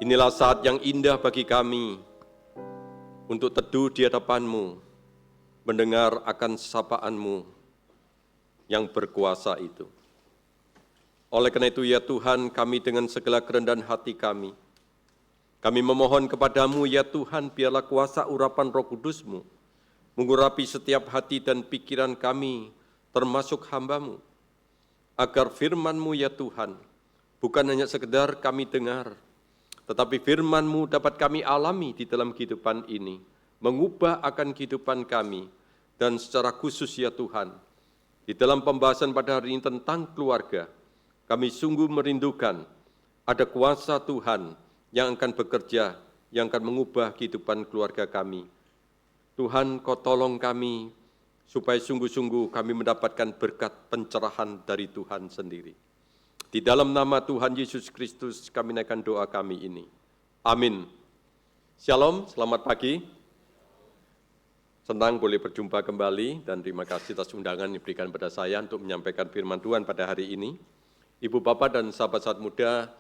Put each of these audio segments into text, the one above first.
Inilah saat yang indah bagi kami untuk teduh di hadapan-Mu, mendengar akan sapaan-Mu yang berkuasa itu. Oleh karena itu ya Tuhan, kami dengan segala kerendahan hati kami memohon kepadamu ya Tuhan, biarlah kuasa urapan Roh Kudus-Mu mengurapi setiap hati dan pikiran kami, termasuk hamba-Mu, agar firman-Mu ya Tuhan, bukan hanya sekedar kami dengar, tetapi firman-Mu dapat kami alami di dalam kehidupan ini, mengubah akan kehidupan kami, dan secara khusus ya Tuhan, di dalam pembahasan pada hari ini tentang keluarga, kami sungguh merindukan ada kuasa Tuhan yang akan bekerja, yang akan mengubah kehidupan keluarga kami. Tuhan, Kau tolong kami, supaya sungguh-sungguh kami mendapatkan berkat pencerahan dari Tuhan sendiri. Di dalam nama Tuhan Yesus Kristus kami naikkan doa kami ini. Amin. Shalom, selamat pagi. Senang boleh berjumpa kembali dan terima kasih atas undangan yang diberikan pada saya untuk menyampaikan firman Tuhan pada hari ini. Ibu, Bapak, dan sahabat-sahabat muda,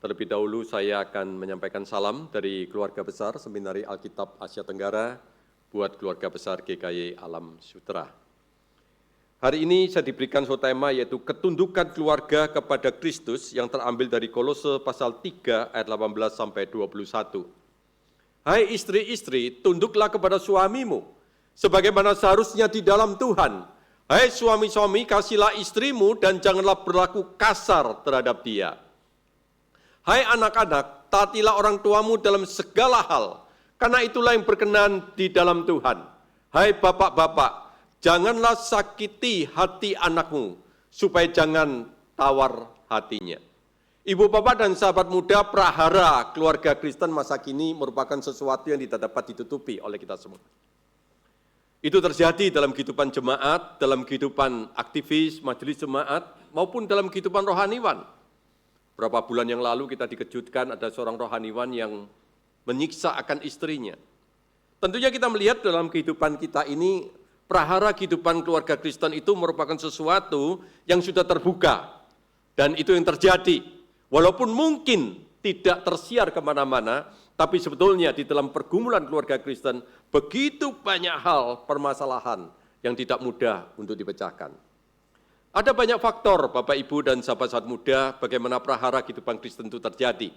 terlebih dahulu saya akan menyampaikan salam dari keluarga besar Seminari Alkitab Asia Tenggara buat keluarga besar GKY Alam Sutera. Hari ini saya diberikan suatu tema yaitu ketundukan keluarga kepada Kristus yang terambil dari Kolose pasal 3 ayat 18 sampai 21. Hai istri-istri, tunduklah kepada suamimu sebagaimana seharusnya di dalam Tuhan. Hai suami-suami, kasihilah istrimu dan janganlah berlaku kasar terhadap dia. Hai anak-anak, taatilah orang tuamu dalam segala hal, karena itulah yang berkenan di dalam Tuhan. Hai bapak-bapak, janganlah sakiti hati anakmu, supaya jangan tawar hatinya. Ibu, bapak, dan sahabat muda, prahara keluarga Kristen masa kini merupakan sesuatu yang tidak dapat ditutupi oleh kita semua. Itu terjadi dalam kehidupan jemaat, dalam kehidupan aktivis, majelis jemaat, maupun dalam kehidupan rohaniwan. Beberapa bulan yang lalu kita dikejutkan ada seorang rohaniwan yang menyiksa akan istrinya. Tentunya kita melihat dalam kehidupan kita ini, prahara kehidupan keluarga Kristen itu merupakan sesuatu yang sudah terbuka. Dan itu yang terjadi. Walaupun mungkin tidak tersiar kemana-mana, tapi sebetulnya di dalam pergumulan keluarga Kristen, begitu banyak hal permasalahan yang tidak mudah untuk dipecahkan. Ada banyak faktor, Bapak, Ibu, dan sahabat-sahabat muda, bagaimana prahara kehidupan Kristen itu terjadi.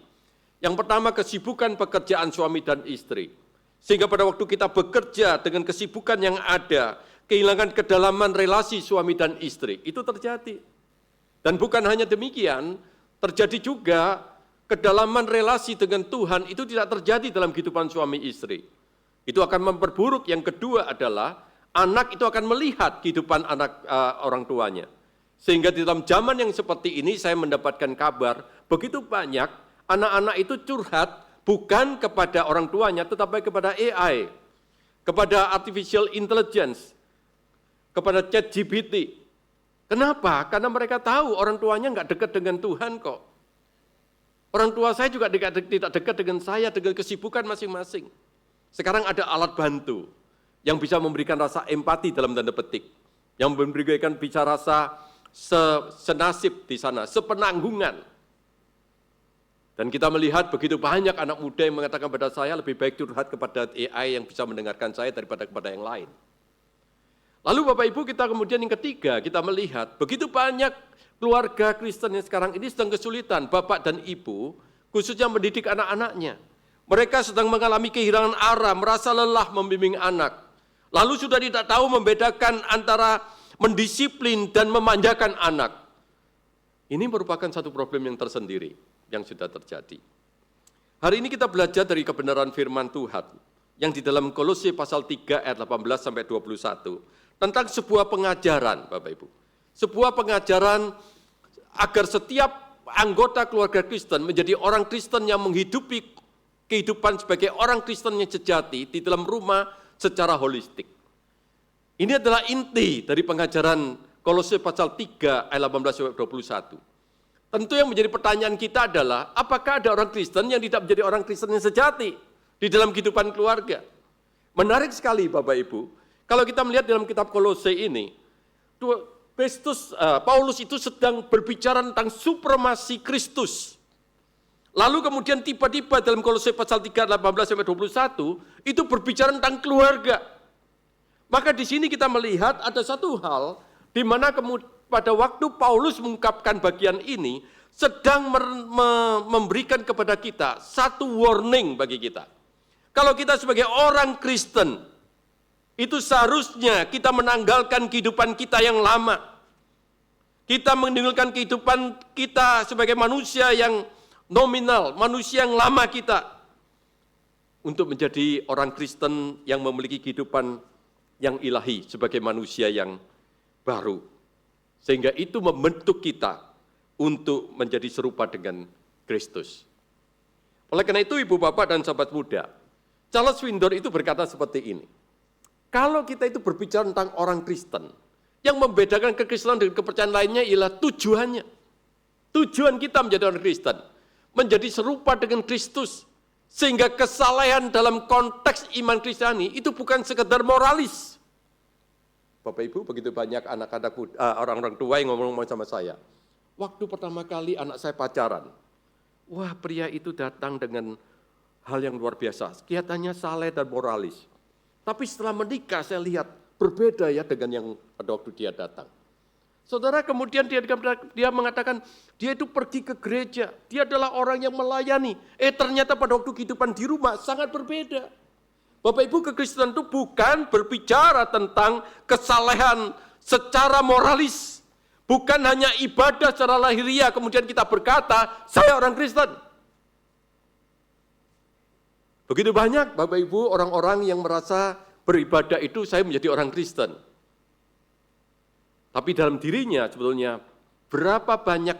Yang pertama, kesibukan pekerjaan suami dan istri. Sehingga pada waktu kita bekerja dengan kesibukan yang ada, kehilangan kedalaman relasi suami dan istri, itu terjadi. Dan bukan hanya demikian, terjadi juga kedalaman relasi dengan Tuhan itu tidak terjadi dalam kehidupan suami istri. Itu akan memperburuk. Yang kedua adalah, anak itu akan melihat kehidupan orang tuanya. Sehingga di dalam zaman yang seperti ini saya mendapatkan kabar, begitu banyak anak-anak itu curhat bukan kepada orang tuanya, tetapi kepada AI, kepada artificial intelligence, kepada ChatGPT. Kenapa? Karena mereka tahu orang tuanya nggak dekat dengan Tuhan kok. Orang tua saya juga tidak dekat dengan saya, dengan kesibukan masing-masing. Sekarang ada alat bantu yang bisa memberikan rasa empati dalam tanda petik, yang memberikan bisa rasa senasib di sana, sepenanggungan. Dan kita melihat begitu banyak anak muda yang mengatakan pada saya lebih baik curhat kepada AI yang bisa mendengarkan saya daripada kepada yang lain. Lalu Bapak Ibu, kita kemudian yang ketiga, kita melihat begitu banyak keluarga Kristen yang sekarang ini sedang kesulitan, bapak dan ibu, khususnya mendidik anak-anaknya. Mereka sedang mengalami kehilangan arah, merasa lelah membimbing anak. Lalu sudah tidak tahu membedakan antara mendisiplin dan memanjakan anak. Ini merupakan satu problem yang tersendiri yang sudah terjadi. Hari ini kita belajar dari kebenaran firman Tuhan yang di dalam Kolose pasal 3 ayat 18 sampai 21 tentang sebuah pengajaran, Bapak Ibu. Sebuah pengajaran agar setiap anggota keluarga Kristen menjadi orang Kristen yang menghidupi kehidupan sebagai orang Kristen yang sejati di dalam rumah secara holistik. Ini adalah inti dari pengajaran Kolose pasal 3 ayat 18 sampai 21. Tentu yang menjadi pertanyaan kita adalah, apakah ada orang Kristen yang tidak menjadi orang Kristen yang sejati di dalam kehidupan keluarga? Menarik sekali Bapak Ibu, kalau kita melihat dalam kitab Kolose ini, Paulus itu sedang berbicara tentang supremasi Kristus. Lalu kemudian tiba-tiba dalam Kolose pasal 3, 18-21, itu berbicara tentang keluarga. Maka di sini kita melihat ada satu hal, di mana pada waktu Paulus mengungkapkan bagian ini, sedang memberikan kepada kita satu warning bagi kita. Kalau kita sebagai orang Kristen, itu seharusnya kita menanggalkan kehidupan kita yang lama. Kita meninggalkan kehidupan kita sebagai manusia yang nominal, manusia yang lama kita, untuk menjadi orang Kristen yang memiliki kehidupan yang ilahi sebagai manusia yang baru. Sehingga itu membentuk kita untuk menjadi serupa dengan Kristus. Oleh karena itu, Ibu Bapak dan sahabat muda, Charles Swindoll itu berkata seperti ini. Kalau kita itu berbicara tentang orang Kristen, yang membedakan kekristenan dengan kepercayaan lainnya ialah tujuannya. Tujuan kita menjadi orang Kristen, menjadi serupa dengan Kristus, sehingga kesalehan dalam konteks iman Kristiani itu bukan sekedar moralis. Bapak Ibu, begitu banyak anak-anak orang-orang tua yang ngomong sama saya, waktu pertama kali anak saya pacaran, wah pria itu datang dengan hal yang luar biasa, kelihatannya saleh dan moralis. Tapi setelah menikah saya lihat berbeda ya dengan yang pada waktu dia datang. Saudara, kemudian dia mengatakan, dia itu pergi ke gereja, dia adalah orang yang melayani. Ternyata pada waktu kehidupan di rumah sangat berbeda. Bapak Ibu, kekristenan itu bukan berbicara tentang kesalehan secara moralis. Bukan hanya ibadah secara lahiriah, kemudian kita berkata, saya orang Kristen. Begitu banyak Bapak Ibu orang-orang yang merasa beribadah itu saya menjadi orang Kristen. Tapi dalam dirinya sebetulnya berapa banyak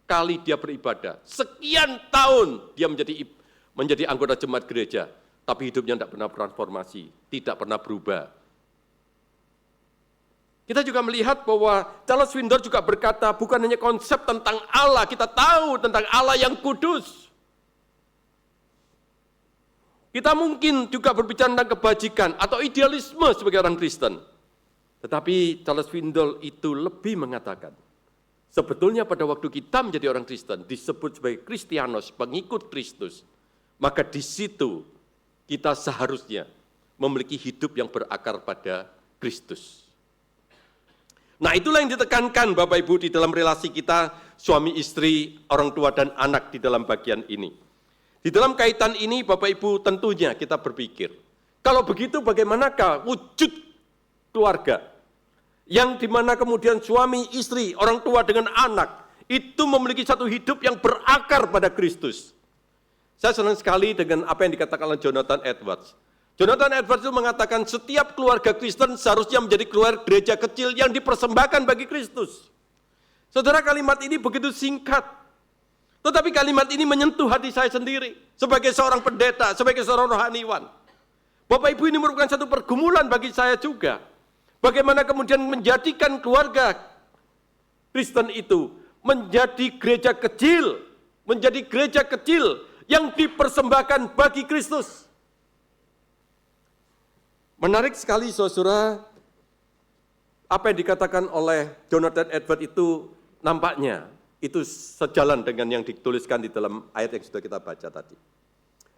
kali dia beribadah. Sekian tahun dia menjadi anggota jemaat gereja. Tapi hidupnya tidak pernah transformasi, tidak pernah berubah. Kita juga melihat bahwa Charles Swindoll juga berkata bukan hanya konsep tentang Allah, kita tahu tentang Allah yang kudus. Kita mungkin juga berbicara tentang kebajikan atau idealisme sebagai orang Kristen. Tetapi Charles Swindoll itu lebih mengatakan, sebetulnya pada waktu kita menjadi orang Kristen, disebut sebagai Kristianos, pengikut Kristus, maka di situ kita seharusnya memiliki hidup yang berakar pada Kristus. Nah, itulah yang ditekankan Bapak Ibu di dalam relasi kita, suami istri, orang tua dan anak di dalam bagian ini. Di dalam kaitan ini Bapak Ibu tentunya kita berpikir, kalau begitu bagaimanakah wujud keluarga? Yang dimana kemudian suami, istri, orang tua dengan anak, itu memiliki satu hidup yang berakar pada Kristus. Saya senang sekali dengan apa yang dikatakan oleh Jonathan Edwards. Jonathan Edwards itu mengatakan setiap keluarga Kristen seharusnya menjadi keluarga gereja kecil yang dipersembahkan bagi Kristus. Saudara, kalimat ini begitu singkat. Tetapi kalimat ini menyentuh hati saya sendiri. Sebagai seorang pendeta, sebagai seorang rohaniwan. Bapak Ibu, ini merupakan satu pergumulan bagi saya juga. Bagaimana kemudian menjadikan keluarga Kristen itu menjadi gereja kecil yang dipersembahkan bagi Kristus. Menarik sekali saudara, apa yang dikatakan oleh Jonathan Edwards itu nampaknya itu sejalan dengan yang dituliskan di dalam ayat yang sudah kita baca tadi.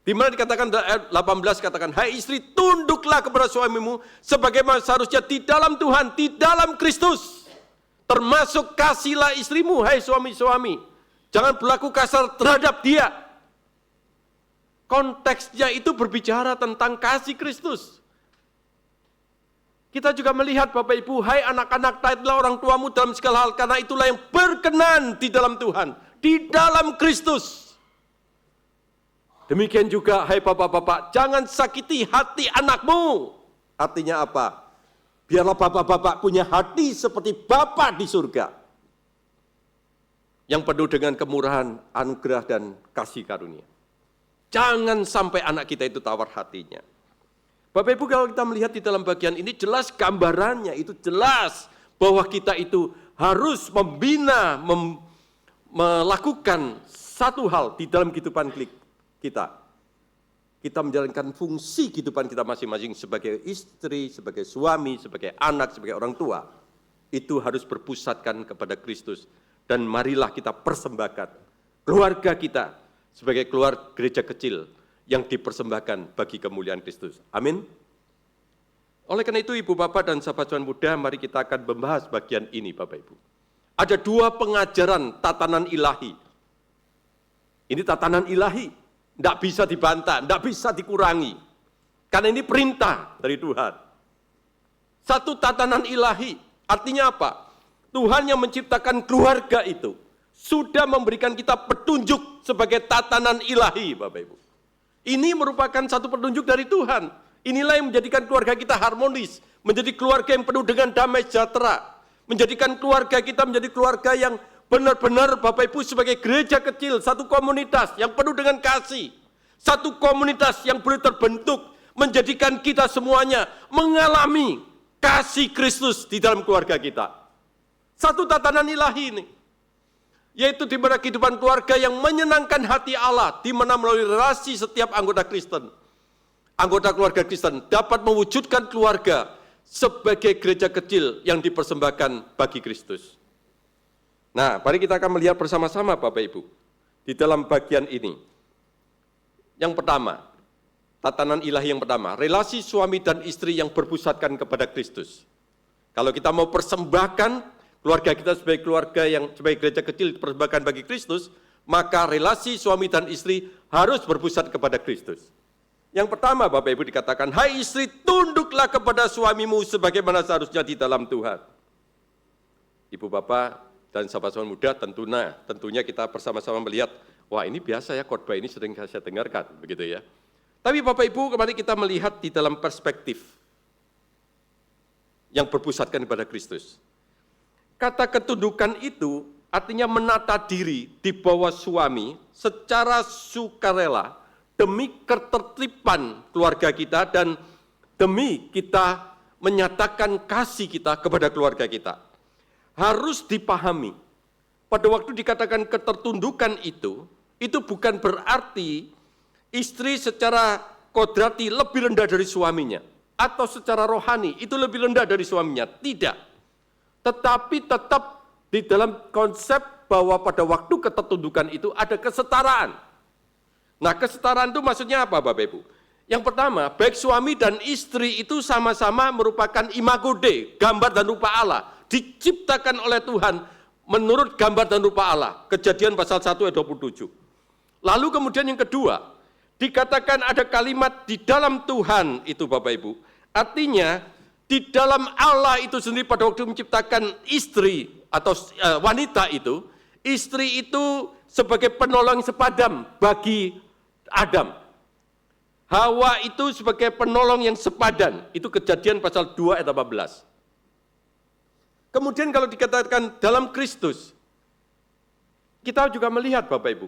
Di mana dikatakan ayat 18 katakan, hai istri tunduklah kepada suamimu sebagaimana seharusnya di dalam Tuhan, di dalam Kristus. Termasuk kasihlah istrimu, hai suami-suami. Jangan berlaku kasar terhadap dia. Konteksnya itu berbicara tentang kasih Kristus. Kita juga melihat Bapak Ibu, hai anak-anak taatlah orang tuamu dalam segala hal, karena itulah yang berkenan di dalam Tuhan, di dalam Kristus. Demikian juga, hai bapak-bapak, jangan sakiti hati anakmu. Artinya apa? Biarlah bapak-bapak punya hati seperti Bapa di surga, yang penuh dengan kemurahan, anugerah, dan kasih karunia. Jangan sampai anak kita itu tawar hatinya. Bapak Ibu, kalau kita melihat di dalam bagian ini, jelas gambarannya, itu jelas bahwa kita itu harus membina, melakukan satu hal di dalam kehidupan kita. Kita menjalankan fungsi kehidupan kita masing-masing sebagai istri, sebagai suami, sebagai anak, sebagai orang tua. Itu harus berpusatkan kepada Kristus. Dan marilah kita persembahkan keluarga kita sebagai gereja kecil yang dipersembahkan bagi kemuliaan Kristus. Amin. Oleh karena itu, Ibu Bapak dan sahabat Tuhan muda, mari kita akan membahas bagian ini, Bapak Ibu. Ada dua pengajaran tatanan ilahi. Ini tatanan ilahi, tidak bisa dibantah, tidak bisa dikurangi. Karena ini perintah dari Tuhan. Satu tatanan ilahi, artinya apa? Tuhan yang menciptakan keluarga itu sudah memberikan kita petunjuk sebagai tatanan ilahi, Bapak Ibu. Ini merupakan satu petunjuk dari Tuhan. Inilah yang menjadikan keluarga kita harmonis, menjadi keluarga yang penuh dengan damai sejahtera, menjadikan keluarga kita menjadi keluarga yang benar-benar Bapak Ibu sebagai gereja kecil, satu komunitas yang penuh dengan kasih, satu komunitas yang boleh terbentuk, menjadikan kita semuanya mengalami kasih Kristus di dalam keluarga kita. Satu tatanan ilahi ini, yaitu di mana kehidupan keluarga yang menyenangkan hati Allah, di mana melalui relasi setiap anggota Kristen, anggota keluarga Kristen dapat mewujudkan keluarga sebagai gereja kecil yang dipersembahkan bagi Kristus. Nah, mari kita akan melihat bersama-sama Bapak Ibu, di dalam bagian ini. Yang pertama, tatanan ilahi yang pertama, relasi suami dan istri yang berpusatkan kepada Kristus. Kalau kita mau persembahkan keluarga kita sebagai keluarga yang sebagai gereja kecil dipersembahkan bagi Kristus, maka relasi suami dan istri harus berpusat kepada Kristus. Yang pertama Bapak Ibu dikatakan, hai istri tunduklah kepada suamimu sebagaimana seharusnya di dalam Tuhan. Ibu Bapak dan sahabat-sahabat muda tentunya kita bersama-sama melihat, wah ini biasa ya khotbah ini sering saya dengarkan, begitu ya. Tapi Bapak Ibu kembali kita melihat di dalam perspektif yang berpusatkan kepada Kristus. Kata ketundukan itu artinya menata diri di bawah suami secara sukarela demi ketertiban keluarga kita dan demi kita menyatakan kasih kita kepada keluarga kita. Harus dipahami, pada waktu dikatakan ketertundukan itu bukan berarti istri secara kodrati lebih rendah dari suaminya, atau secara rohani itu lebih rendah dari suaminya, tidak. Tetapi tetap di dalam konsep bahwa pada waktu ketertundukan itu ada kesetaraan. Nah, kesetaraan itu maksudnya apa Bapak Ibu? Yang pertama, baik suami dan istri itu sama-sama merupakan imago Dei, gambar dan rupa Allah, diciptakan oleh Tuhan menurut gambar dan rupa Allah. Kejadian pasal 1 ayat 27. Lalu kemudian yang kedua, dikatakan ada kalimat di dalam Tuhan itu Bapak Ibu. Artinya di dalam Allah itu sendiri pada waktu menciptakan istri atau wanita itu, istri itu sebagai penolong sepadan bagi Adam. Hawa itu sebagai penolong yang sepadan, itu Kejadian pasal 2 ayat 18. Kemudian kalau dikatakan dalam Kristus, kita juga melihat Bapak Ibu,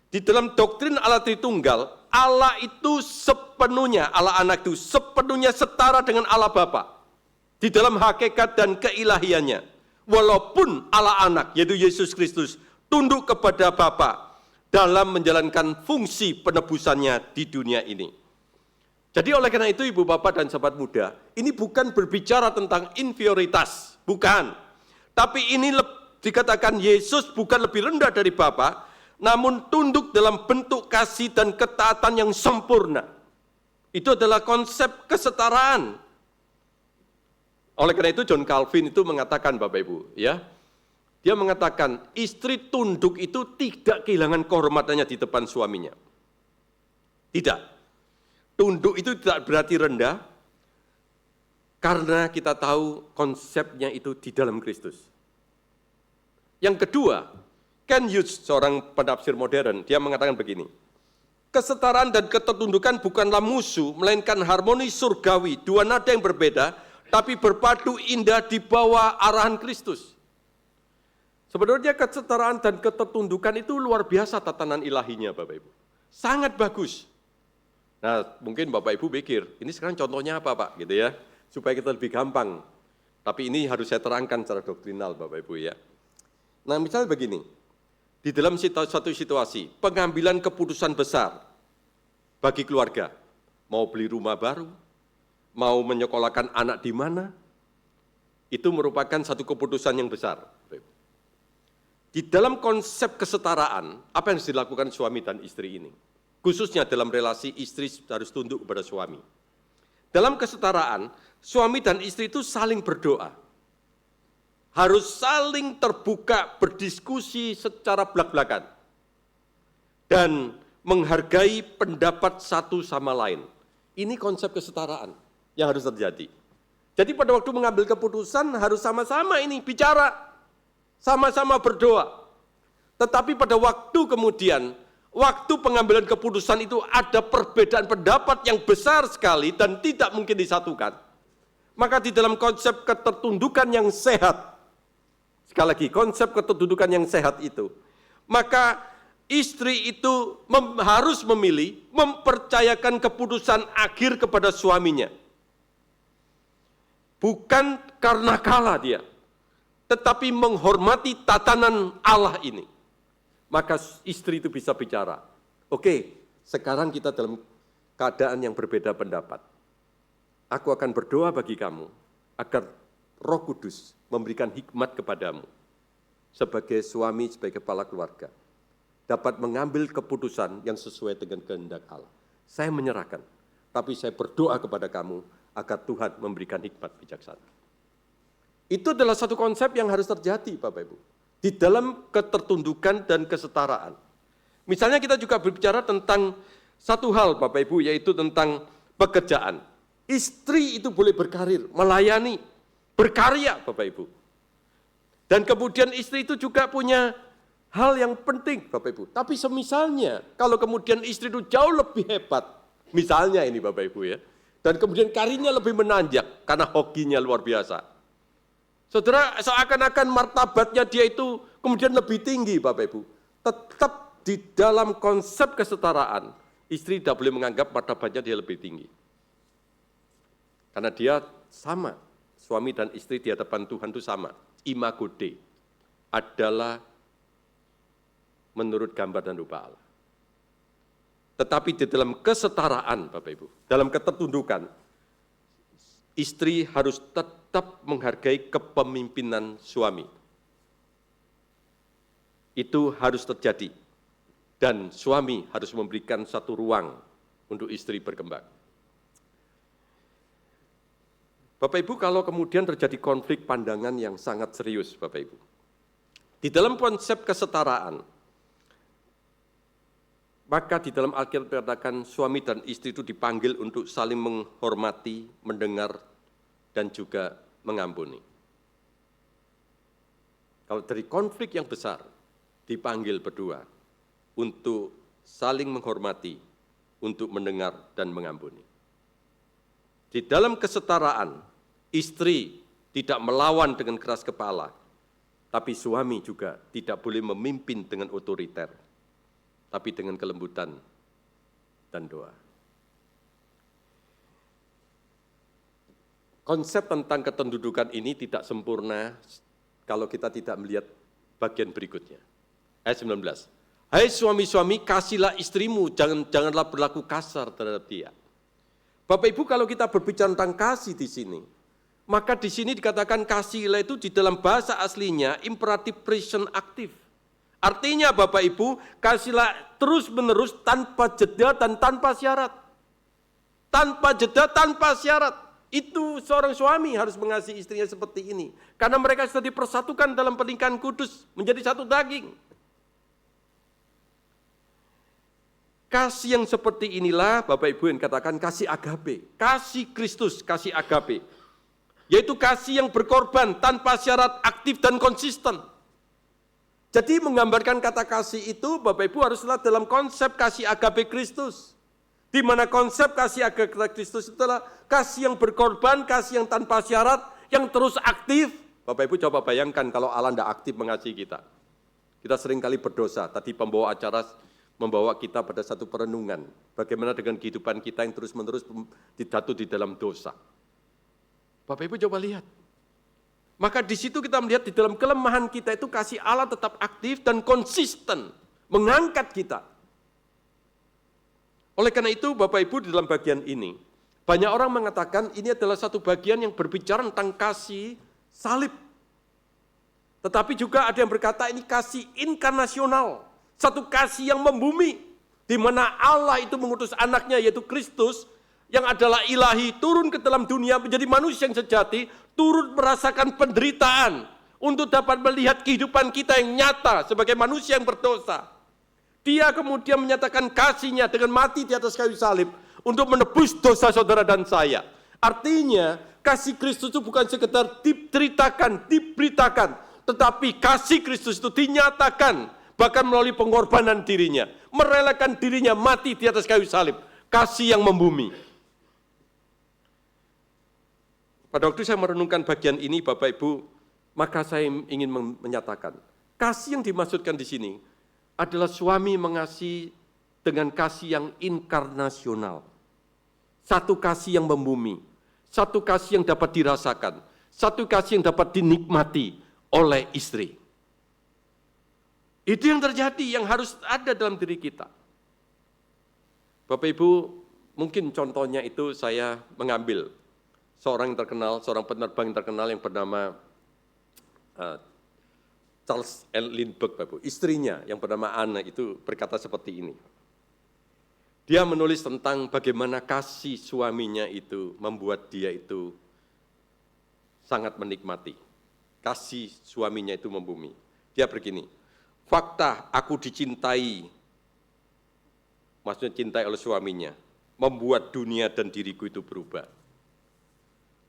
di dalam doktrin Allah Tritunggal, Allah itu sepenuhnya, Allah Anak itu sepenuhnya setara dengan Allah Bapa di dalam hakikat dan keilahiannya. Walaupun Allah Anak, yaitu Yesus Kristus, tunduk kepada Bapa dalam menjalankan fungsi penebusannya di dunia ini. Jadi oleh karena itu Ibu Bapak dan sahabat muda, ini bukan berbicara tentang inferioritas, bukan. Tapi ini dikatakan Yesus bukan lebih rendah dari Bapa, namun tunduk dalam bentuk kasih dan ketaatan yang sempurna. Itu adalah konsep kesetaraan. Oleh karena itu John Calvin itu mengatakan Bapak Ibu, ya, dia mengatakan istri tunduk itu tidak kehilangan kehormatannya di depan suaminya. Tidak. Tunduk itu tidak berarti rendah, karena kita tahu konsepnya itu di dalam Kristus. Yang kedua, Ken Hughes, seorang penafsir modern, dia mengatakan begini, kesetaraan dan ketertundukan bukanlah musuh, melainkan harmoni surgawi, dua nada yang berbeda, tapi berpadu indah di bawah arahan Kristus. Sebenarnya kesetaraan dan ketertundukan itu luar biasa tatanan ilahinya Bapak Ibu. Sangat bagus. Nah mungkin Bapak Ibu pikir, ini sekarang contohnya apa Pak? Gitu ya, supaya kita lebih gampang. Tapi ini harus saya terangkan secara doktrinal Bapak Ibu ya. Nah misalnya begini, di dalam satu situasi, pengambilan keputusan besar bagi keluarga, mau beli rumah baru, mau menyekolahkan anak di mana, itu merupakan satu keputusan yang besar. Di dalam konsep kesetaraan, apa yang harus dilakukan suami dan istri ini? Khususnya dalam relasi istri harus tunduk kepada suami. Dalam kesetaraan, suami dan istri itu saling berdoa. Harus saling terbuka, berdiskusi secara belak-belakan. Dan menghargai pendapat satu sama lain. Ini konsep kesetaraan yang harus terjadi. Jadi pada waktu mengambil keputusan harus sama-sama ini bicara, sama-sama berdoa. Tetapi pada waktu kemudian, waktu pengambilan keputusan itu ada perbedaan pendapat yang besar sekali dan tidak mungkin disatukan. Maka di dalam konsep ketertundukan yang sehat, sekali lagi konsep ketertundukan yang sehat itu, maka istri itu harus memilih, mempercayakan keputusan akhir kepada suaminya. Bukan karena kalah dia, tetapi menghormati tatanan Allah ini. Maka istri itu bisa bicara, oke, sekarang kita dalam keadaan yang berbeda pendapat. Aku akan berdoa bagi kamu, agar Roh Kudus memberikan hikmat kepadamu, sebagai suami, sebagai kepala keluarga, dapat mengambil keputusan yang sesuai dengan kehendak Allah. Saya menyerahkan, tapi saya berdoa kepada kamu agar Tuhan memberikan hikmat bijaksana. Itu adalah satu konsep yang harus terjadi, Bapak Ibu, di dalam ketertundukan dan kesetaraan. Misalnya kita juga berbicara tentang satu hal, Bapak Ibu, yaitu tentang pekerjaan. Istri itu boleh berkarir, melayani, berkarya, Bapak Ibu. Dan kemudian istri itu juga punya hal yang penting, Bapak Ibu. Tapi semisalnya, kalau kemudian istri itu jauh lebih hebat, misalnya ini Bapak Ibu ya, dan kemudian karirnya lebih menanjak, karena hokinya luar biasa. Saudara, seakan-akan martabatnya dia itu kemudian lebih tinggi, Bapak Ibu. Tetap di dalam konsep kesetaraan, istri tidak boleh menganggap martabatnya dia lebih tinggi. Karena dia sama, suami dan istri di hadapan Tuhan itu sama. Imago Dei adalah menurut gambar dan rupa Allah. Tetapi di dalam kesetaraan, Bapak Ibu, dalam ketertundukan, istri harus tetap menghargai kepemimpinan suami. Itu harus terjadi. Dan suami harus memberikan satu ruang untuk istri berkembang. Bapak Ibu, kalau kemudian terjadi konflik pandangan yang sangat serius, Bapak Ibu, di dalam konsep kesetaraan, maka di dalam Alkitab dikatakan suami dan istri itu dipanggil untuk saling menghormati, mendengar, dan juga mengampuni. Kalau dari konflik yang besar, dipanggil berdua untuk saling menghormati, untuk mendengar dan mengampuni. Di dalam kesetaraan, istri tidak melawan dengan keras kepala, tapi suami juga tidak boleh memimpin dengan otoriter, tapi dengan kelembutan dan doa. Konsep tentang ketertundukan ini tidak sempurna kalau kita tidak melihat bagian berikutnya. Ayat 19. Hai suami-suami, kasihlah istrimu, janganlah berlaku kasar terhadap dia. Bapak Ibu, kalau kita berbicara tentang kasih di sini, maka di sini dikatakan kasihlah itu di dalam bahasa aslinya imperatif present aktif. Artinya Bapak Ibu, kasihlah terus-menerus tanpa jeda dan tanpa syarat. Tanpa jeda, tanpa syarat. Itu seorang suami harus mengasihi istrinya seperti ini. Karena mereka sudah dipersatukan dalam pernikahan kudus, menjadi satu daging. Kasih yang seperti inilah Bapak Ibu yang katakan kasih agape. Kasih Kristus, kasih agape. Yaitu kasih yang berkorban tanpa syarat, aktif dan konsisten. Jadi menggambarkan kata kasih itu Bapak Ibu haruslah dalam konsep kasih agape Kristus. Di mana konsep kasih agape Kristus itu adalah kasih yang berkorban, kasih yang tanpa syarat, yang terus aktif. Bapak Ibu coba bayangkan kalau Allah tidak aktif mengasihi kita. Kita seringkali berdosa, tadi pembawa acara membawa kita pada satu perenungan. Bagaimana dengan kehidupan kita yang terus-menerus jatuh di dalam dosa. Bapak Ibu coba lihat. Maka di situ kita melihat di dalam kelemahan kita itu kasih Allah tetap aktif dan konsisten mengangkat kita. Oleh karena itu Bapak Ibu di dalam bagian ini, banyak orang mengatakan ini adalah satu bagian yang berbicara tentang kasih salib. Tetapi juga ada yang berkata ini kasih inkarnasional, satu kasih yang membumi, di mana Allah itu mengutus anaknya yaitu Kristus, yang adalah ilahi, turun ke dalam dunia menjadi manusia yang sejati, turut merasakan penderitaan, untuk dapat melihat kehidupan kita yang nyata sebagai manusia yang berdosa. Dia kemudian menyatakan kasih-Nya dengan mati di atas kayu salib, untuk menebus dosa saudara dan saya. Artinya, kasih Kristus itu bukan sekedar diceritakan, diberitakan, tetapi kasih Kristus itu dinyatakan, bahkan melalui pengorbanan dirinya, merelakan dirinya mati di atas kayu salib. Kasih yang membumi. Pada waktu saya merenungkan bagian ini, Bapak Ibu, maka saya ingin menyatakan, kasih yang dimaksudkan di sini adalah suami mengasihi dengan kasih yang inkarnasional. Satu kasih yang membumi, satu kasih yang dapat dirasakan, satu kasih yang dapat dinikmati oleh istri. Itu yang terjadi, yang harus ada dalam diri kita. Bapak Ibu, mungkin contohnya itu saya mengambil seorang yang terkenal, seorang penerbang yang terkenal yang bernama Charles L. Lindbergh, Bapak Ibu. Istrinya yang bernama Anna itu berkata seperti ini. Dia menulis tentang bagaimana kasih suaminya itu membuat dia itu sangat menikmati. Kasih suaminya itu membumi. Dia begini, fakta aku dicintai, maksudnya cintai oleh suaminya, membuat dunia dan diriku itu berubah.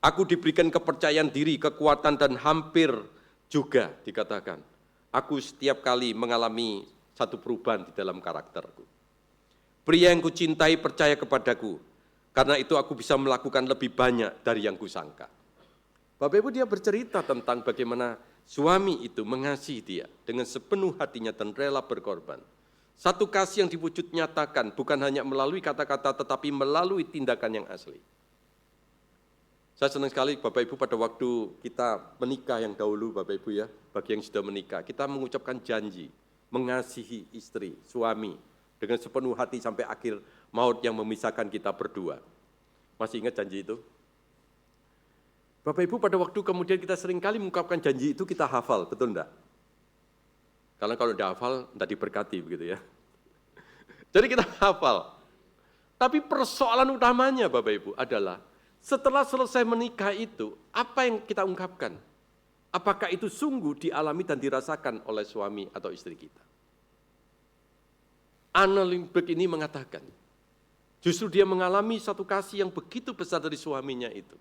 Aku diberikan kepercayaan diri, kekuatan dan hampir juga dikatakan, aku setiap kali mengalami satu perubahan di dalam karakterku. Pria yang kucintai percaya kepadaku, karena itu aku bisa melakukan lebih banyak dari yang kusangka. Bapak Ibu, dia bercerita tentang bagaimana suami itu mengasihi dia dengan sepenuh hatinya dan rela berkorban. Satu kasih yang diwujud nyatakan bukan hanya melalui kata-kata tetapi melalui tindakan yang asli. Saya senang sekali Bapak Ibu pada waktu kita menikah yang dahulu Bapak Ibu ya, bagi yang sudah menikah, kita mengucapkan janji mengasihi istri, suami dengan sepenuh hati sampai akhir maut yang memisahkan kita berdua. Masih ingat janji itu? Bapak Ibu, pada waktu kemudian kita seringkali mengungkapkan janji itu kita hafal, betul enggak? Karena kalau tidak hafal, tidak diberkati begitu ya. Jadi kita hafal. Tapi persoalan utamanya Bapak Ibu adalah setelah selesai menikah itu, apa yang kita ungkapkan? Apakah itu sungguh dialami dan dirasakan oleh suami atau istri kita? Anna Lindbergh ini mengatakan, justru dia mengalami satu kasih yang begitu besar dari suaminya itu.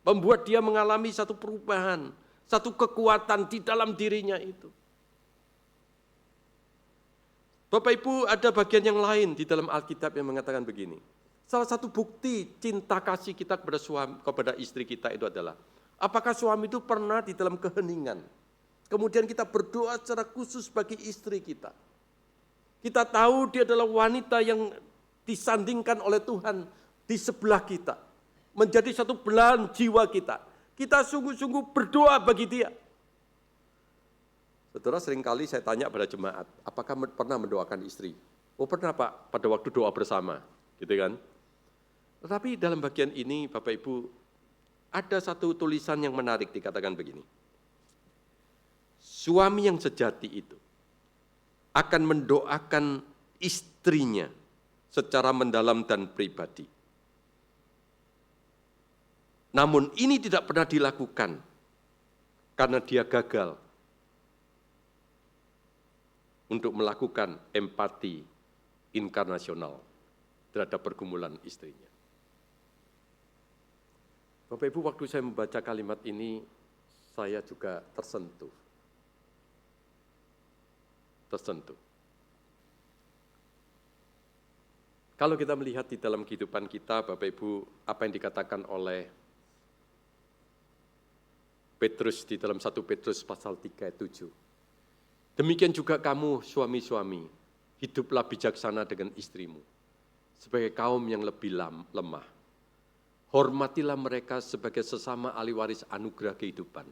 Membuat dia mengalami satu perubahan, satu kekuatan di dalam dirinya itu. Bapak Ibu, ada bagian yang lain di dalam Alkitab yang mengatakan begini. Salah satu bukti cinta kasih kita kepada suami, kepada istri kita itu adalah, apakah suami itu pernah di dalam keheningan, kemudian kita berdoa secara khusus bagi istri kita. Kita tahu dia adalah wanita yang disandingkan oleh Tuhan di sebelah kita. Menjadi satu belahan jiwa kita. Kita sungguh-sungguh berdoa bagi dia. Saudara, seringkali saya tanya pada jemaat, apakah pernah mendoakan istri? Oh pernah Pak, pada waktu doa bersama. Gitu kan? Tetapi dalam bagian ini Bapak Ibu, ada satu tulisan yang menarik dikatakan begini. Suami yang sejati itu akan mendoakan istrinya secara mendalam dan pribadi. Namun ini tidak pernah dilakukan karena dia gagal untuk melakukan empati inkarnasional terhadap pergumulan istrinya. Bapak Ibu, waktu saya membaca kalimat ini, saya juga tersentuh. Kalau kita melihat di dalam kehidupan kita, Bapak Ibu, apa yang dikatakan oleh Petrus di dalam 1 Petrus pasal 3 ayat 7. Demikian juga kamu suami-suami, hiduplah bijaksana dengan istrimu, sebagai kaum yang lebih lemah. Hormatilah mereka sebagai sesama ahli waris anugerah kehidupan,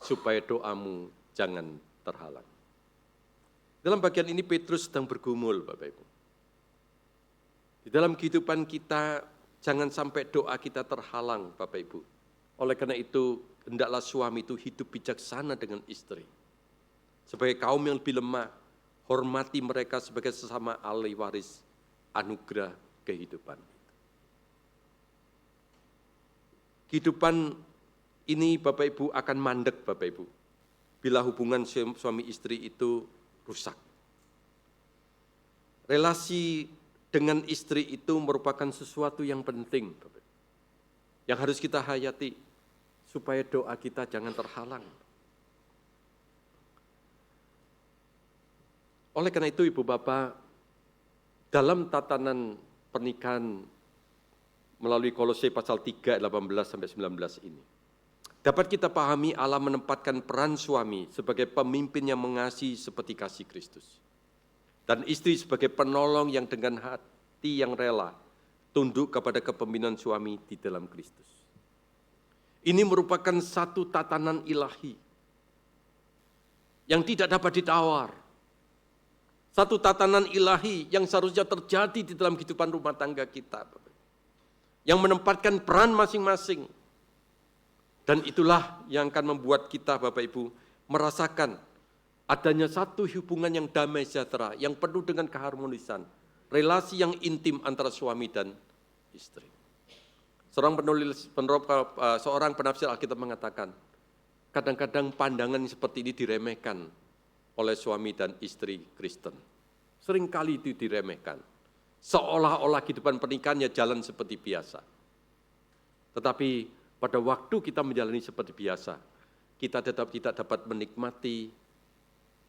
supaya doamu jangan terhalang. Dalam bagian ini Petrus sedang bergumul, Bapak Ibu. Di dalam kehidupan kita, jangan sampai doa kita terhalang, Bapak Ibu. Oleh karena itu, hendaklah suami itu hidup bijaksana dengan istri. Sebagai kaum yang lebih lemah, hormati mereka sebagai sesama ahli waris anugerah kehidupan. Kehidupan ini Bapak Ibu akan mandek Bapak Ibu, bila hubungan suami istri itu rusak. Relasi dengan istri itu merupakan sesuatu yang penting Bapak Ibu, yang harus kita hayati supaya doa kita jangan terhalang. Oleh karena itu Ibu Bapak, dalam tatanan pernikahan melalui Kolose pasal 3, 18-19 ini, dapat kita pahami Allah menempatkan peran suami sebagai pemimpin yang mengasihi seperti kasih Kristus. Dan istri sebagai penolong yang dengan hati yang rela tunduk kepada kepemimpinan suami di dalam Kristus. Ini merupakan satu tatanan ilahi yang tidak dapat ditawar. Satu tatanan ilahi yang seharusnya terjadi di dalam kehidupan rumah tangga kita. Yang menempatkan peran masing-masing. Dan itulah yang akan membuat kita Bapak Ibu merasakan adanya satu hubungan yang damai sejahtera, yang penuh dengan keharmonisan. Relasi yang intim antara suami dan istri. Seorang penafsir Alkitab mengatakan, kadang-kadang pandangan seperti ini diremehkan oleh suami dan istri Kristen. Seringkali itu diremehkan. Seolah-olah kehidupan pernikahannya jalan seperti biasa. Tetapi pada waktu kita menjalani seperti biasa, kita tetap tidak dapat menikmati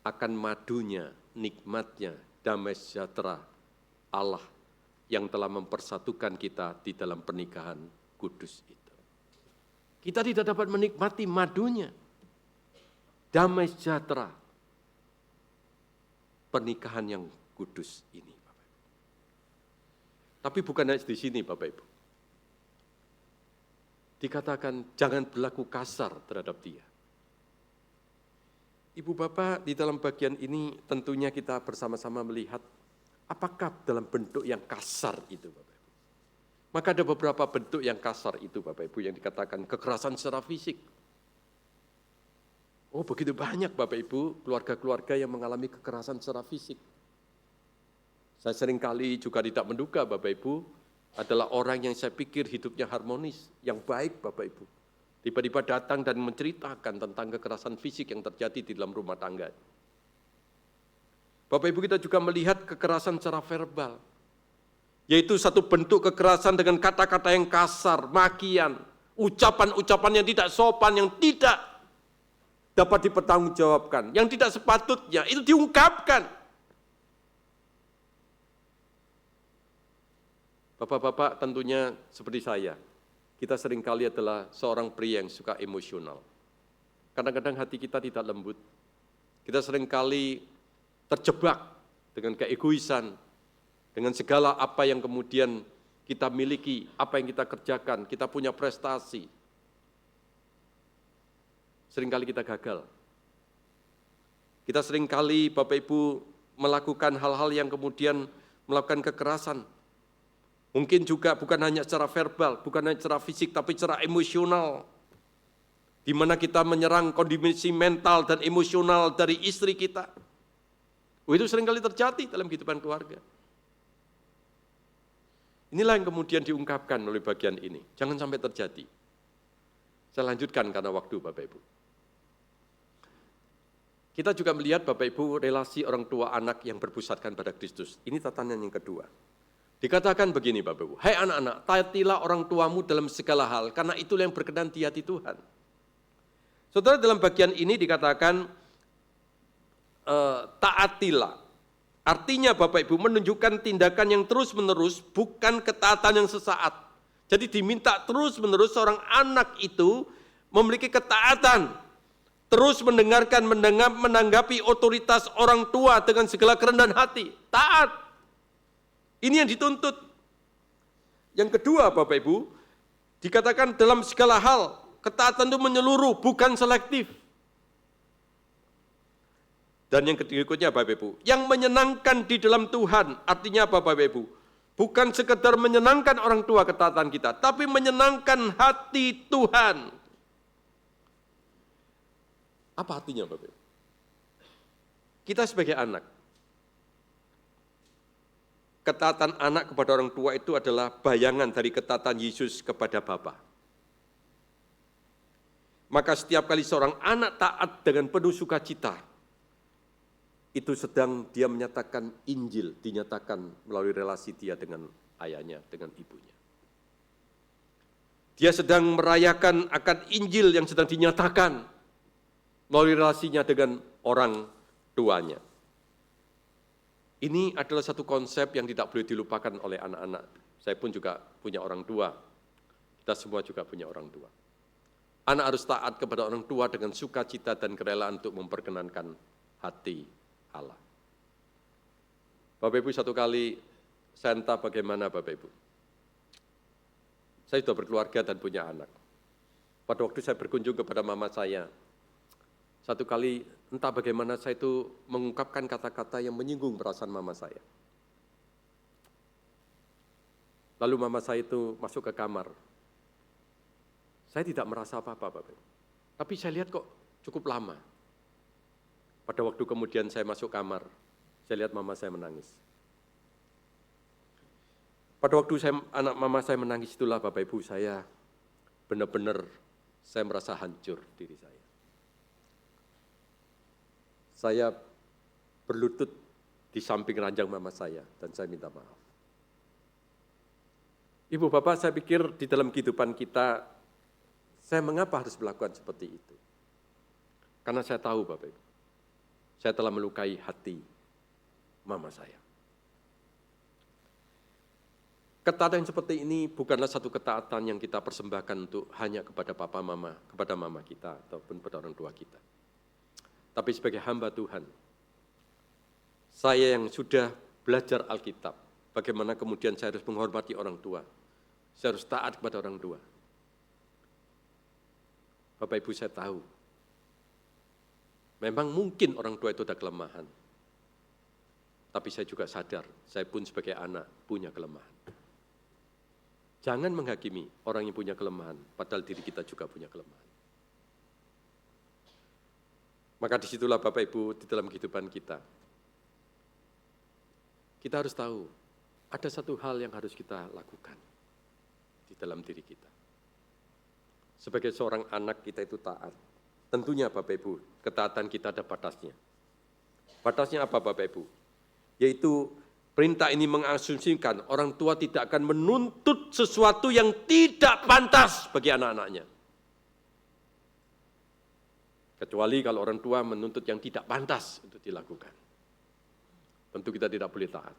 akan madunya, nikmatnya, damai sejahtera Allah yang telah mempersatukan kita di dalam pernikahan kudus itu. Kita tidak dapat menikmati madunya, damai sejahtera pernikahan yang kudus ini. Tapi bukan hanya di sini Bapak Ibu. Dikatakan jangan berlaku kasar terhadap dia. Ibu Bapak, di dalam bagian ini tentunya kita bersama-sama melihat apakah dalam bentuk yang kasar itu Bapak Ibu. Maka ada beberapa bentuk yang kasar itu Bapak Ibu yang dikatakan kekerasan secara fisik. Oh begitu banyak Bapak Ibu keluarga-keluarga yang mengalami kekerasan secara fisik. Saya seringkali juga tidak menduga Bapak Ibu adalah orang yang saya pikir hidupnya harmonis, yang baik Bapak Ibu. Tiba-tiba datang dan menceritakan tentang kekerasan fisik yang terjadi di dalam rumah tangga. Bapak Ibu kita juga melihat kekerasan secara verbal. Yaitu satu bentuk kekerasan dengan kata-kata yang kasar, makian, ucapan-ucapan yang tidak sopan, yang tidak dapat dipertanggungjawabkan, yang tidak sepatutnya, itu diungkapkan. Bapak-bapak tentunya seperti saya, kita seringkali adalah seorang pria yang suka emosional. Kadang-kadang hati kita tidak lembut. Kita seringkali terjebak dengan keegoisan, dengan segala apa yang kemudian kita miliki, apa yang kita kerjakan, kita punya prestasi. Seringkali kita gagal. Kita seringkali Bapak Ibu melakukan hal-hal yang kemudian melakukan kekerasan. Mungkin juga bukan hanya secara verbal, bukan hanya secara fisik, tapi secara emosional. Di mana kita menyerang kondisi mental dan emosional dari istri kita. Itu seringkali terjadi dalam kehidupan keluarga. Inilah yang kemudian diungkapkan oleh bagian ini. Jangan sampai terjadi. Saya lanjutkan karena waktu Bapak Ibu. Kita juga melihat Bapak Ibu relasi orang tua anak yang berpusatkan pada Kristus. Ini tatanan yang kedua. Dikatakan begini Bapak Ibu, hai anak-anak, taatilah orang tuamu dalam segala hal, karena itulah yang berkenan di hati Tuhan. Saudara, dalam bagian ini dikatakan, taatilah. Artinya Bapak Ibu menunjukkan tindakan yang terus-menerus, bukan ketaatan yang sesaat. Jadi diminta terus-menerus seorang anak itu memiliki ketaatan, terus menanggapi otoritas orang tua dengan segala kerendahan hati, taat. Ini yang dituntut. Yang kedua Bapak Ibu, dikatakan dalam segala hal, ketaatan itu menyeluruh, bukan selektif. Dan yang berikutnya Bapak Ibu, yang menyenangkan di dalam Tuhan, artinya apa Bapak Ibu? Bukan sekedar menyenangkan orang tua ketaatan kita, tapi menyenangkan hati Tuhan. Apa artinya Bapak Ibu? Kita sebagai anak, ketaatan anak kepada orang tua itu adalah bayangan dari ketaatan Yesus kepada Bapa. Maka setiap kali seorang anak taat dengan penuh sukacita, itu sedang dia menyatakan Injil, dinyatakan melalui relasi dia dengan ayahnya, dengan ibunya. Dia sedang merayakan akan Injil yang sedang dinyatakan melalui relasinya dengan orang tuanya. Ini adalah satu konsep yang tidak boleh dilupakan oleh anak-anak. Saya pun juga punya orang tua. Kita semua juga punya orang tua. Anak harus taat kepada orang tua dengan sukacita dan kerelaan untuk memperkenankan hati Allah. Bapak Ibu, satu kali saya entah bagaimana Bapak Ibu. Saya sudah berkeluarga dan punya anak. Pada waktu saya berkunjung kepada mama saya, satu kali entah bagaimana saya itu mengungkapkan kata-kata yang menyinggung perasaan mama saya. Lalu mama saya itu masuk ke kamar. Saya tidak merasa apa-apa, Bapak. Tapi saya lihat kok cukup lama. Pada waktu kemudian saya masuk kamar, saya lihat mama saya menangis. Pada waktu anak mama saya menangis itulah Bapak Ibu, saya benar-benar saya merasa hancur diri saya. Saya berlutut di samping ranjang mama saya dan saya minta maaf. Ibu Bapak, saya pikir di dalam kehidupan kita, saya mengapa harus melakukan seperti itu? Karena saya tahu Bapak Ibu, saya telah melukai hati mama saya. Ketaatan seperti ini bukanlah satu ketaatan yang kita persembahkan untuk hanya kepada papa mama, kepada mama kita ataupun kepada orang tua kita. Tapi sebagai hamba Tuhan, saya yang sudah belajar Alkitab, bagaimana kemudian saya harus menghormati orang tua, saya harus taat kepada orang tua. Bapak Ibu, saya tahu, memang mungkin orang tua itu ada kelemahan, tapi saya juga sadar, saya pun sebagai anak punya kelemahan. Jangan menghakimi orang yang punya kelemahan, padahal diri kita juga punya kelemahan. Maka disitulah Bapak Ibu di dalam kehidupan kita. Kita harus tahu, ada satu hal yang harus kita lakukan di dalam diri kita. Sebagai seorang anak kita itu taat. Tentunya Bapak Ibu, ketaatan kita ada batasnya. Batasnya apa Bapak Ibu? Yaitu perintah ini mengasumsikan orang tua tidak akan menuntut sesuatu yang tidak pantas bagi anak-anaknya. Kecuali kalau orang tua menuntut yang tidak pantas untuk dilakukan. Tentu kita tidak boleh taat.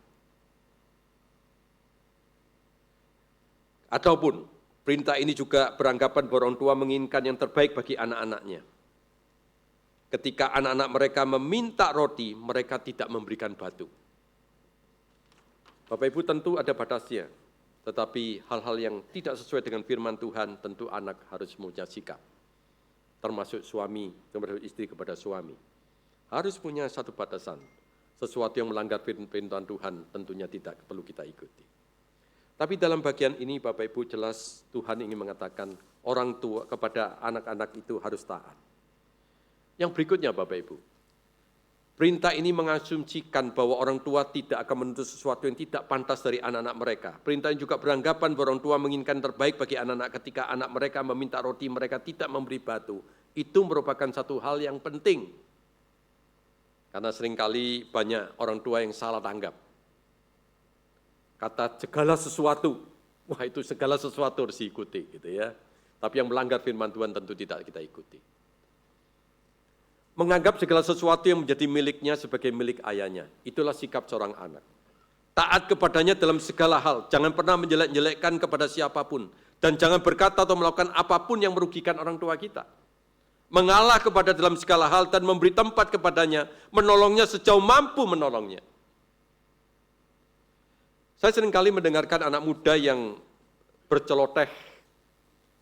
Ataupun perintah ini juga beranggapan bahwa orang tua menginginkan yang terbaik bagi anak-anaknya. Ketika anak-anak mereka meminta roti, mereka tidak memberikan batu. Bapak Ibu, tentu ada batasnya. Tetapi hal-hal yang tidak sesuai dengan firman Tuhan, tentu anak harus punya sikap. Termasuk suami, termasuk istri kepada suami. Harus punya satu batasan. Sesuatu yang melanggar firman Tuhan tentunya tidak perlu kita ikuti. Tapi dalam bagian ini Bapak Ibu jelas Tuhan ingin mengatakan orang tua kepada anak-anak itu harus taat. Yang berikutnya Bapak Ibu, perintah ini mengasumsikan bahwa orang tua tidak akan menuntut sesuatu yang tidak pantas dari anak-anak mereka. Perintah ini juga beranggapan bahwa orang tua menginginkan terbaik bagi anak-anak ketika anak mereka meminta roti, mereka tidak memberi batu. Itu merupakan satu hal yang penting. Karena seringkali banyak orang tua yang salah tanggap. Kata segala sesuatu, wah itu segala sesuatu harus diikuti gitu ya. Tapi yang melanggar firman Tuhan tentu tidak kita ikuti. Menganggap segala sesuatu yang menjadi miliknya sebagai milik ayahnya. Itulah sikap seorang anak. Taat kepadanya dalam segala hal. Jangan pernah menjelek-jelekkan kepada siapapun. Dan jangan berkata atau melakukan apapun yang merugikan orang tua kita. Mengalah kepada dalam segala hal dan memberi tempat kepadanya. Menolongnya sejauh mampu menolongnya. Saya seringkali mendengarkan anak muda yang berceloteh.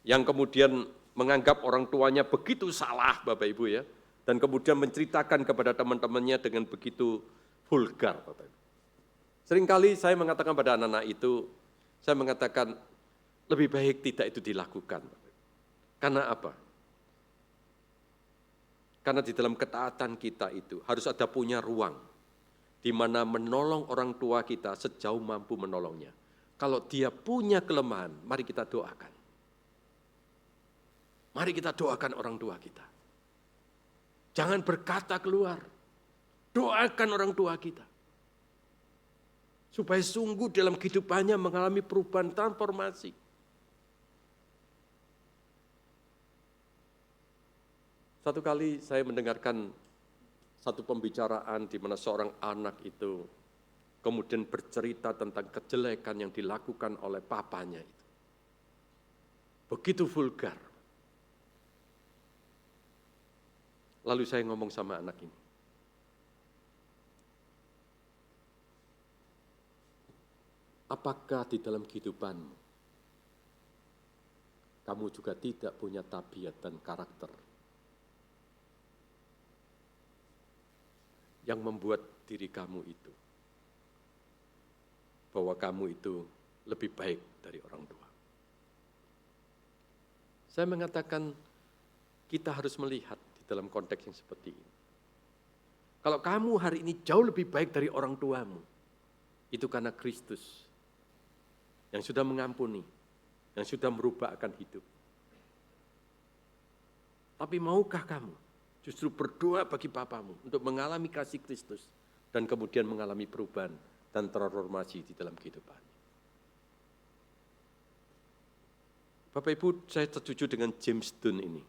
Yang kemudian menganggap orang tuanya begitu salah Bapak Ibu ya. Dan kemudian menceritakan kepada teman-temannya dengan begitu vulgar. Bapak Ibu. Seringkali saya mengatakan pada anak-anak itu, saya mengatakan lebih baik tidak itu dilakukan. Karena apa? Karena di dalam ketaatan kita itu harus ada punya ruang di mana menolong orang tua kita sejauh mampu menolongnya. Kalau dia punya kelemahan, mari kita doakan. Mari kita doakan orang tua kita. Jangan berkata keluar. Doakan orang tua kita. Supaya sungguh dalam kehidupannya mengalami perubahan transformasi. Satu kali saya mendengarkan satu pembicaraan di mana seorang anak itu kemudian bercerita tentang kejelekan yang dilakukan oleh papanya itu. Begitu vulgar. Lalu saya ngomong sama anak ini. Apakah di dalam kehidupanmu, kamu juga tidak punya tabiat dan karakter yang membuat diri kamu itu, bahwa kamu itu lebih baik dari orang tua? Saya mengatakan kita harus melihat di dalam konteks yang seperti ini. Kalau kamu hari ini jauh lebih baik dari orang tuamu, itu karena Kristus yang sudah mengampuni, yang sudah merubah akan hidup. Tapi maukah kamu justru berdoa bagi papamu untuk mengalami kasih Kristus dan kemudian mengalami perubahan dan transformasi di dalam kehidupannya? Bapak Ibu, saya setuju dengan James Dunn ini.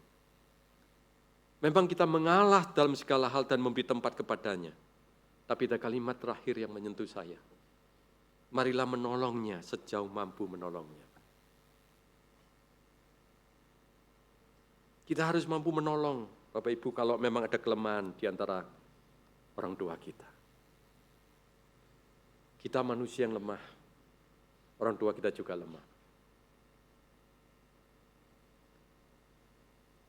Memang kita mengalah dalam segala hal dan memberi tempat kepadanya. Tapi ada kalimat terakhir yang menyentuh saya. Marilah menolongnya sejauh mampu menolongnya. Kita harus mampu menolong, Bapak Ibu, kalau memang ada kelemahan di antara orang tua kita. Kita manusia yang lemah, orang tua kita juga lemah.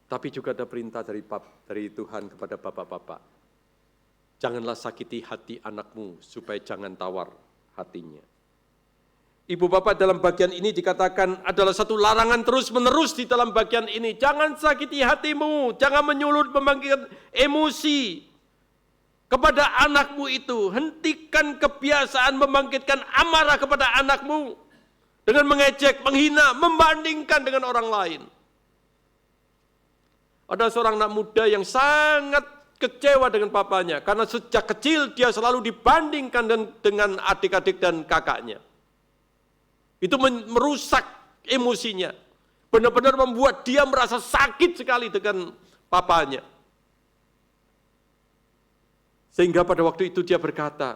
Tapi juga ada perintah dari Tuhan kepada bapak-bapak. Janganlah sakiti hati anakmu supaya jangan tawar hatinya. Ibu bapak dalam bagian ini dikatakan adalah satu larangan terus-menerus di dalam bagian ini. Jangan sakiti hatimu, jangan menyulut membangkitkan emosi kepada anakmu itu. Hentikan kebiasaan membangkitkan amarah kepada anakmu dengan mengejek, menghina, membandingkan dengan orang lain. Ada seorang anak muda yang sangat kecewa dengan papanya karena sejak kecil dia selalu dibandingkan dengan adik-adik dan kakaknya. Itu merusak emosinya. Benar-benar membuat dia merasa sakit sekali dengan papanya. Sehingga pada waktu itu dia berkata,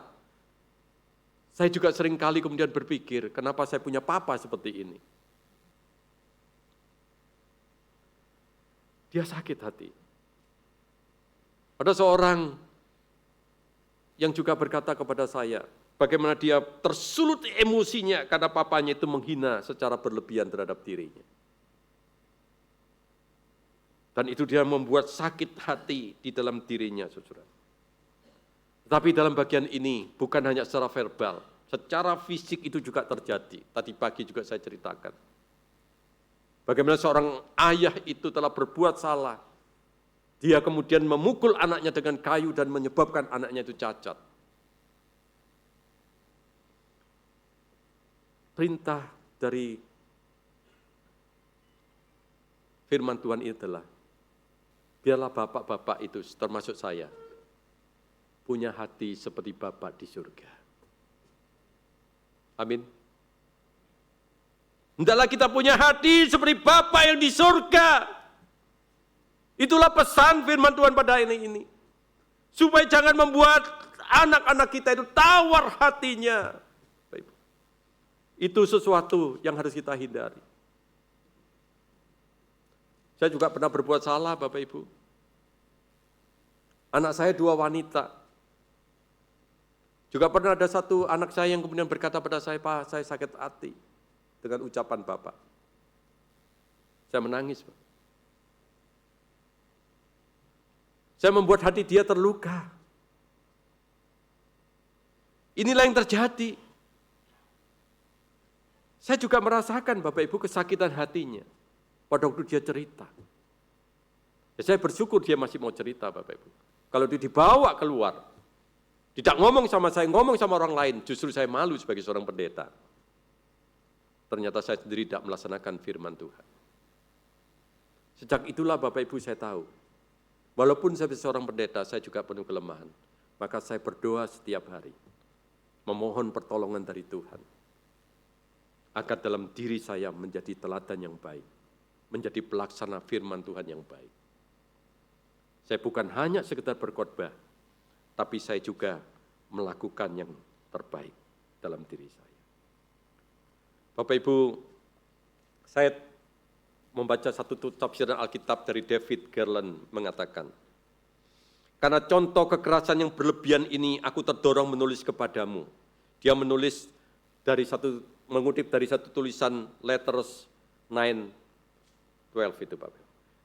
saya juga sering kali kemudian berpikir, kenapa saya punya papa seperti ini? Dia sakit hati. Ada seorang yang juga berkata kepada saya, bagaimana dia tersulut emosinya karena papanya itu menghina secara berlebihan terhadap dirinya. Dan itu dia membuat sakit hati di dalam dirinya, saudara. Tapi dalam bagian ini bukan hanya secara verbal, secara fisik itu juga terjadi. Tadi pagi juga saya ceritakan. Bagaimana seorang ayah itu telah berbuat salah. Dia kemudian memukul anaknya dengan kayu dan menyebabkan anaknya itu cacat. Perintah dari firman Tuhan ini adalah, biarlah bapak-bapak itu termasuk saya, punya hati seperti Bapa di surga. Amin. Hendaklah kita punya hati seperti Bapa yang di surga. Itulah pesan firman Tuhan pada hari ini. Supaya jangan membuat anak-anak kita itu tawar hatinya. Itu sesuatu yang harus kita hindari. Saya juga pernah berbuat salah, Bapak Ibu. Anak saya 2 wanita. Juga pernah ada satu anak saya yang kemudian berkata pada saya, Pak, saya sakit hati dengan ucapan Bapak. Saya menangis, Pak. Saya membuat hati dia terluka. Inilah yang terjadi. Saya juga merasakan, Bapak Ibu, kesakitan hatinya pada waktu dia cerita. Ya, saya bersyukur dia masih mau cerita, Bapak Ibu. Kalau dia dibawa keluar, tidak ngomong sama saya, ngomong sama orang lain, justru saya malu sebagai seorang pendeta. Ternyata saya sendiri tidak melaksanakan firman Tuhan. Sejak itulah Bapak Ibu saya tahu, walaupun saya seorang pendeta, saya juga penuh kelemahan. Maka saya berdoa setiap hari, memohon pertolongan dari Tuhan, agar dalam diri saya menjadi teladan yang baik, menjadi pelaksana firman Tuhan yang baik. Saya bukan hanya sekedar berkhotbah, tapi saya juga melakukan yang terbaik dalam diri saya. Bapak Ibu, saya membaca satu tafsiran Alkitab dari David Garland mengatakan, karena contoh kekerasan yang berlebihan ini aku terdorong menulis kepadamu. Dia menulis mengutip dari satu tulisan Letters 9:12 itu Bapak.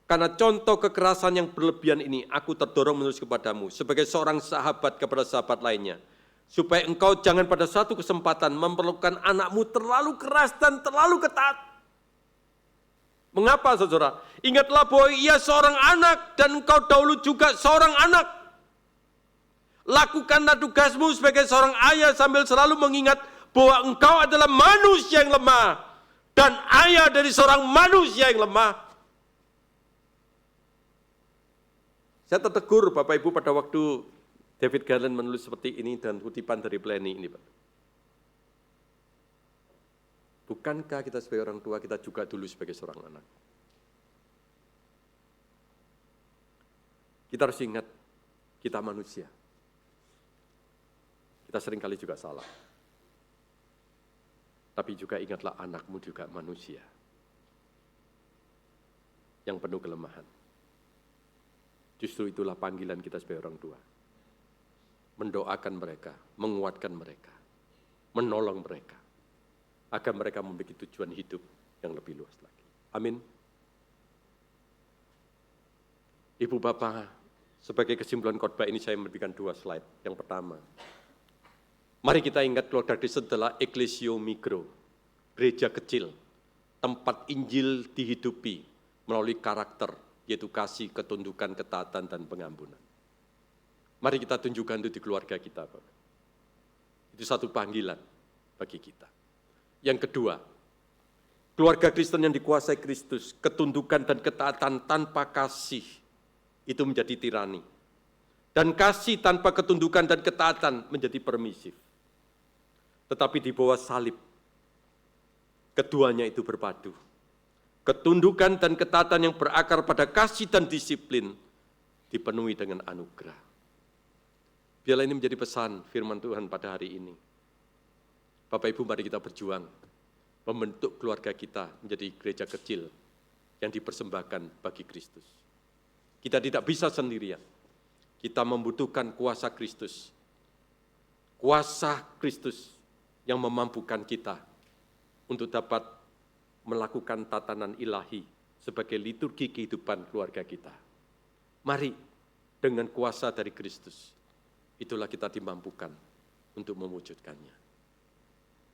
Karena contoh kekerasan yang berlebihan ini aku terdorong menulis kepadamu sebagai seorang sahabat kepada sahabat lainnya, supaya engkau jangan pada satu kesempatan memerlukan anakmu terlalu keras dan terlalu ketat. Mengapa, saudara? Ingatlah bahwa ia seorang anak dan engkau dahulu juga seorang anak. Lakukanlah tugasmu sebagai seorang ayah sambil selalu mengingat bahwa engkau adalah manusia yang lemah dan ayah dari seorang manusia yang lemah. Saya tertegur Bapak Ibu pada waktu David Garland menulis seperti ini dan kutipan dari Pliny ini, Pak. Bukankah kita sebagai orang tua, kita juga dulu sebagai seorang anak? Kita harus ingat, kita manusia. Kita seringkali juga salah. Tapi juga ingatlah anakmu juga manusia. Yang penuh kelemahan. Justru itulah panggilan kita sebagai orang tua. Mendoakan mereka, menguatkan mereka, menolong mereka. Agar mereka memiliki tujuan hidup yang lebih luas lagi. Amin. Ibu Bapak, sebagai kesimpulan khotbah ini saya memberikan 2 slide. Yang pertama, mari kita ingat keluarga Kristen adalah ecclesio micro, gereja kecil, tempat Injil dihidupi melalui karakter, yaitu kasih, ketundukan, ketaatan, dan pengampunan. Mari kita tunjukkan itu di keluarga kita, Bapak. Itu satu panggilan bagi kita. Yang kedua, keluarga Kristen yang dikuasai Kristus, ketundukan dan ketaatan tanpa kasih, itu menjadi tirani. Dan kasih tanpa ketundukan dan ketaatan menjadi permisif. Tetapi di bawah salib, keduanya itu berpadu. Ketundukan dan ketaatan yang berakar pada kasih dan disiplin dipenuhi dengan anugerah. Biarlah ini menjadi pesan firman Tuhan pada hari ini. Bapak Ibu, mari kita berjuang membentuk keluarga kita menjadi gereja kecil yang dipersembahkan bagi Kristus. Kita tidak bisa sendirian. Kita membutuhkan kuasa Kristus. Kuasa Kristus yang memampukan kita untuk dapat melakukan tatanan ilahi sebagai liturgi kehidupan keluarga kita. Mari dengan kuasa dari Kristus, itulah kita dimampukan untuk mewujudkannya.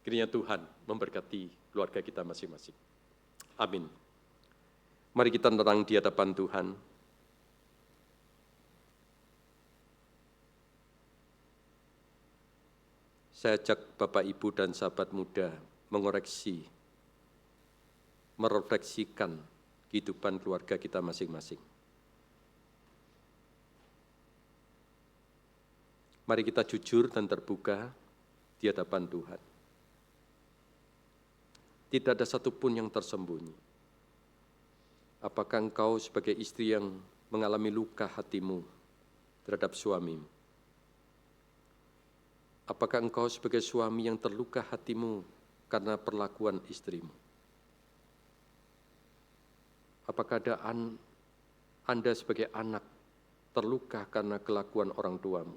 Kiranya Tuhan memberkati keluarga kita masing-masing. Amin. Mari kita tenang di hadapan Tuhan. Saya ajak Bapak, Ibu, dan sahabat muda merefleksikan kehidupan keluarga kita masing-masing. Mari kita jujur dan terbuka di hadapan Tuhan. Tidak ada satupun yang tersembunyi. Apakah engkau sebagai istri yang mengalami luka hatimu terhadap suamimu? Apakah engkau sebagai suami yang terluka hatimu karena perlakuan istrimu? Apakah ada Anda sebagai anak terluka karena kelakuan orang tuamu?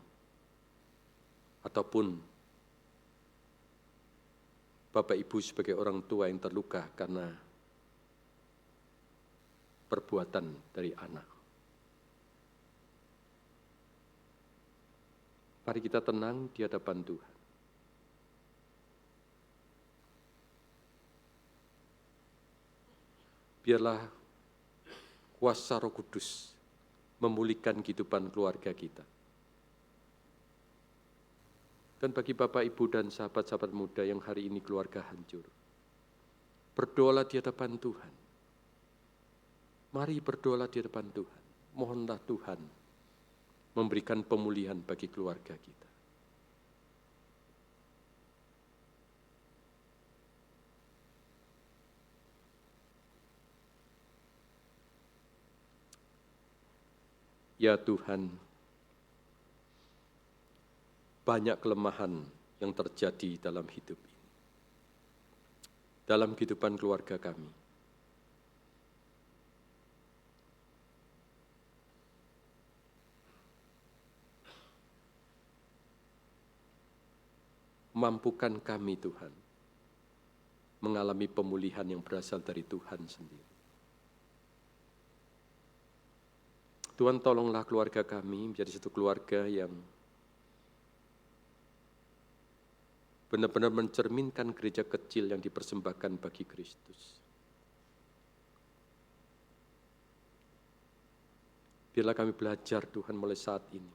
Ataupun Bapak Ibu sebagai orang tua yang terluka karena perbuatan dari anak. Mari kita tenang di hadapan Tuhan. Biarlah kuasa Roh Kudus memulihkan kehidupan keluarga kita. Dan bagi Bapak, Ibu, dan sahabat-sahabat muda yang hari ini keluarga hancur, berdoalah di hadapan Tuhan. Mari berdoalah di hadapan Tuhan. Mohonlah Tuhan memberikan pemulihan bagi keluarga kita. Ya Tuhan, banyak kelemahan yang terjadi dalam hidup ini, dalam kehidupan keluarga kami. Mampukan kami Tuhan, mengalami pemulihan yang berasal dari Tuhan sendiri. Tuhan, tolonglah keluarga kami menjadi satu keluarga yang benar-benar mencerminkan gereja kecil yang dipersembahkan bagi Kristus. Biarlah kami belajar Tuhan mulai saat ini,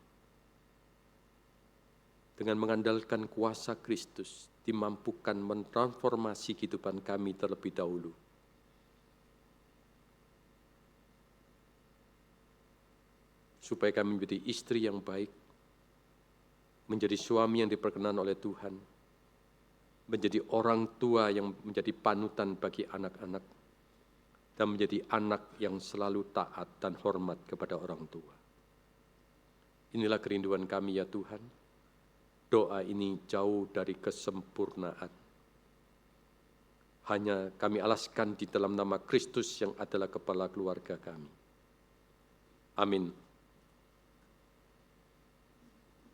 dengan mengandalkan kuasa Kristus, dimampukan mentransformasi kehidupan kami terlebih dahulu. Supaya kami menjadi istri yang baik, menjadi suami yang diperkenan oleh Tuhan, menjadi orang tua yang menjadi panutan bagi anak-anak, dan menjadi anak yang selalu taat dan hormat kepada orang tua. Inilah kerinduan kami ya Tuhan. Doa ini jauh dari kesempurnaan. Hanya kami alaskan di dalam nama Kristus yang adalah kepala keluarga kami. Amin.